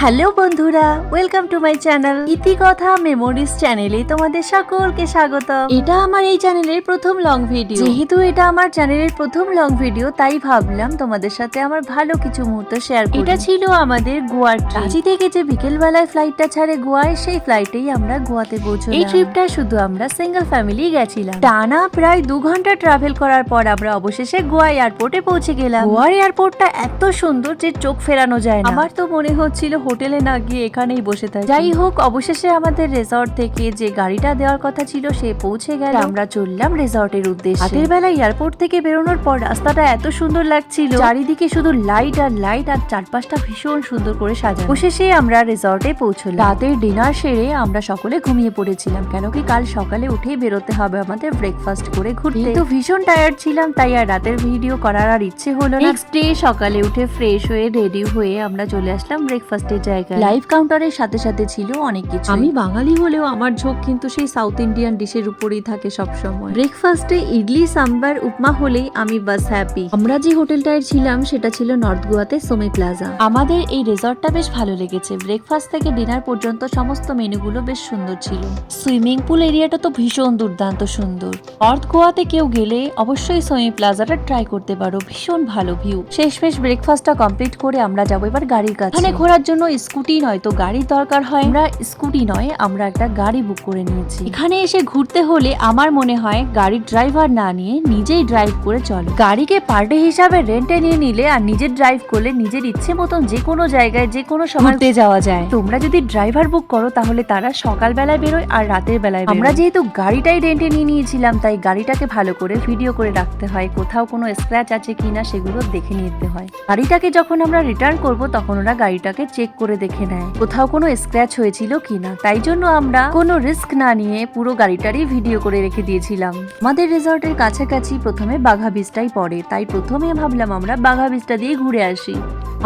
Hello বন্ধুরা, welcome to my channel Itikatha memories চ্যানেলে তোমাদের সকলকে স্বাগত। এটা আমার এই চ্যানেলের প্রথম লং ভিডিও। যেহেতু এটা আমার চ্যানেলের প্রথম লং ভিডিও, তাই ভাবলাম তোমাদের সাথে আমার ভালো কিছু মুহূর্ত শেয়ার করি। এটা ছিল আমাদের গোয়ার ট্রিপ। রাঁচি থেকে যে বিকেলবেলায় ফ্লাইটটা ছাড়ে গোয়ায়, সেই ফ্লাইটেই আমরা গোয়াতে পৌঁছলাম। এই ট্রিপটা শুধু আমরা সিঙ্গেল ফ্যামিলি গেছিলাম। টানা প্রায় 2 ঘন্টা ট্রাভেল করার পর আমরা অবশেষে গোয়া এয়ারপোর্টে পৌঁছে গেলাম। গোয়ার এয়ারপোর্টটা এত সুন্দর যে চোখ ফেরানো যায় না। আমার তো মনে হচ্ছিল হোটেলে না গিয়ে এখানেই বসে থাকি। যাই হোক, অবশেষে আমাদের রিসর্ট থেকে যে গাড়িটা দেওয়ার কথা ছিল সে পৌঁছে গেল। আমরা চললাম রিসর্টের উদ্দেশ্যে। রাতের বেলা এয়ারপোর্ট থেকে বেরোনোর পর রাস্তাটা এত সুন্দর লাগছিল, চারিদিকে শুধু লাইট আর লাইট, আর চারপাশটা ভীষণ সুন্দর করে সাজানো। অবশেষে আমরা রিসর্টে পৌঁছলাম। রাতের ডিনার সেরে আমরা সকলে ঘুমিয়ে পড়েছিলাম, কেন কি কাল সকালে উঠেই বেরোতে হবে আমাদের ব্রেকফাস্ট করে ঘুরতে। তো ভীষণ টায়ার্ড ছিলাম, তাই আর রাতের ভিডিও করার আর ইচ্ছে হলো না। নেক্সট ডে সকালে উঠে ফ্রেশ হয়ে রেডি হয়ে আমরা চলে আসলাম ব্রেকফাস্টের জায়গায়। লাইভ কাউন্টারের সাথে সাথে ছিল অনেক কিছু। আমি বাঙালি হলেও আমার ঝোঁক কিন্তু সেই সাউথ ইন্ডিয়ান ডিশের উপরেই থাকে সব সময়। ব্রেকফাস্টে ইডলি, সাম্বার, উপমা হলেই আমি বাস হ্যাপি। আমরা যে হোটেলটায় ছিলাম সেটা ছিল নর্থ গোয়াতে সোমি প্লাজা। আমাদের এই রিসর্টটা বেশ ভালো লেগেছে। ব্রেকফাস্ট থেকে ডিনার পর্যন্ত সমস্ত মেনুগুলো বেশ সুন্দর ছিল। সুইমিং পুল এরিয়াটা তো ভীষণ দুর্দান্ত সুন্দর। নর্থ গোয়াতে কেউ গেলে অবশ্যই সোমি প্লাজাটা ট্রাই করতে পারো, ভীষণ ভালো ভিউ। শেষমেশ ব্রেকফাস্টটা কমপ্লিট করে আমরা যাবো এবার গাড়ির কাছে। এখানে ঘোরার জন্য স্কুটি নয় তো গাড়ির দরকার হয়। আমরা স্কুটি নয়, আমরা একটা গাড়ি বুক করে নিয়েছি। এখানে এসে ঘুরতে হলে আমার মনে হয় গাড়ির ড্রাইভার না নিয়ে নিজেই ড্রাইভ করে চলো। গাড়িকে পার ডে হিসাবে রেন্টে নিয়ে নিলে আর নিজের ড্রাইভ করলে নিজের ইচ্ছে মতন যে কোনো জায়গায় যে কোনো সময় ঘুরতে যাওয়া যায়। তোমরা যদি ড্রাইভার বুক করো তাহলে তারা সকাল বেলায় বেরোয় আর রাতের বেলায় বেরোয়। আমরা যেহেতু গাড়িটাই রেন্টে নিয়ে নিয়েছিলাম, তাই গাড়িটাকে ভালো করে ভিডিও করে রাখতে হয়। কোথাও কোনো স্ক্র্যাচ আছে কিনা সেগুলো দেখে নিতে হয়। গাড়িটাকে যখন আমরা রিটার্ন করব তখন ওরা গাড়িটাকে চেক করে দেখে নেয় কোথাও কোনো স্ক্র্যাচ হয়েছিল কিনা। তাই জন্য আমরা কোনো রিস্ক না নিয়ে পুরো গাড়িটারই ভিডিও করে রেখে দিয়েছিলাম। আমাদের রিসর্টের কাছাকাছি প্রথমে বাঘা বীচটাই পড়ে, তাই প্রথমে ভাবলাম আমরা বাঘা বীচটা দিয়ে ঘুরে আসি।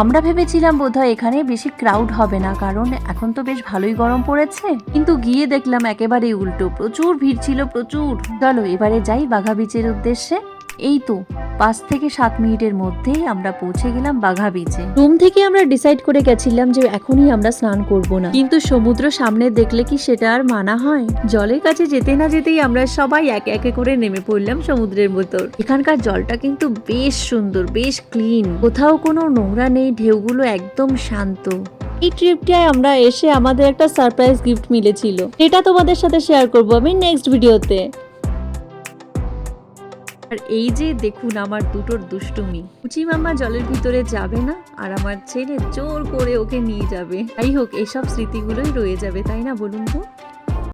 আমরা ভেবেছিলাম বোধহয় এখানে বেশি ক্রাউড হবে না, কারণ এখন তো বেশ ভালোই গরম পড়েছে। কিন্তু গিয়ে দেখলাম একেবারে উল্টো, প্রচুর ভিড় ছিল, প্রচুর। চলো এবারে যাই বাঘা বীচের উদ্দেশ্যে। এই তো 5 থেকে 7 মিনিটের মধ্যেই আমরা পৌঁছে গেলাম বাঘা বিচে। রুম থেকে আমরা ডিসাইড করে গেছিলাম যে এখনই আমরা স্নান করব না, কিন্তু সমুদ্র সামনে দেখলে কি সেটা আর মানা হয়? জলের কাছে যেতে না যেতেই আমরা সবাই একে একে করে নেমে পড়লাম সমুদ্রের ভেতর। এখানকার জলটা কিন্তু বেশ সুন্দর, বেশ ক্লিন, কোথাও কোনো নোংরা নেই, ঢেউগুলো একদম শান্ত। এই ট্রিপটায় আমরা এসে আমাদের একটা সারপ্রাইজ গিফট মিলেছিল, এটা তোমাদের সাথে শেয়ার করব আমি নেক্সট ভিডিওতে। আর এই যে দেখুন আমার দুটোর দুষ্টুমি, কুচি মামা জলের ভিতরে যাবে না আর আমার ছেলে জোর করে ওকে নিয়ে যাবে। যাই হোক, এইসব স্মৃতিগুলোই রয়ে যাবে, তাই না বলুন তো?